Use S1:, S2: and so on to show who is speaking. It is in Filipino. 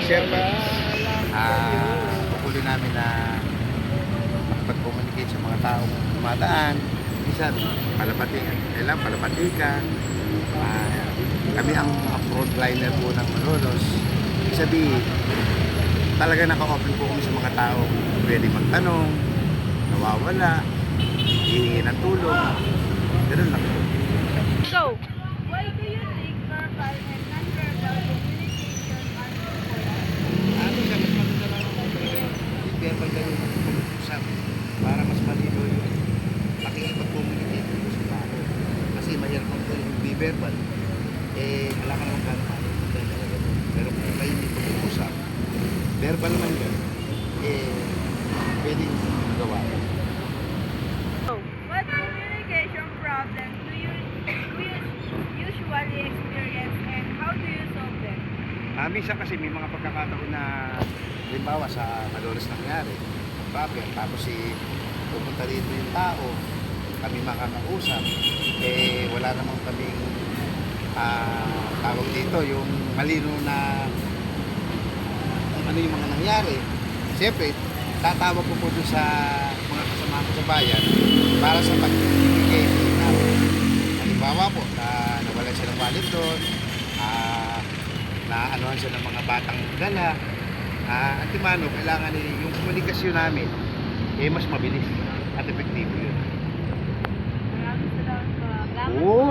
S1: share ko. Patuloy namin na makipag-communicate sa mga taong dumadaan. Minsan, palapati ka. Kami ang frontliner po ng Malolos. Ibig sabihin, talaga naka-open po kami sa mga taong pwede magtanong, nawawala, hihingi ng tulong. Ganun lang po.
S2: Go! Why do you think verbal and non-verbal communication are important?
S1: Ano siya, mas maganda lang ang verbal ganun ang pag-usap para mas malino yung pakikipag-communicate mo sa tao. Kasi mahirap ang hindi verbal. Wala ka naman gano'n. Pero kung kayo hindi pag-usap, verbal man yun, pwedeng gawa.
S2: What communication problems do you usually experience and how do you solve them?
S1: Minsan kasi may mga pagkakataon na halimbawa sa Malolos nangyari, problem, tapos pupunta dito yung tao, kami makakausap, wala namang kaming tawag dito, yung malino na kung ano yung mga nangyari. Siyempre, tatawag ko po doon sa mga kasama ko sa bayan para sa pagbibigay na halimbawa po na nawalan siya ng wallet doon, na anuhan siya ng mga batang dala. Antimano, kailangan yung komunikasyon namin mas mabilis at epektibo yun.
S2: Maraming salamat po.
S1: Oo,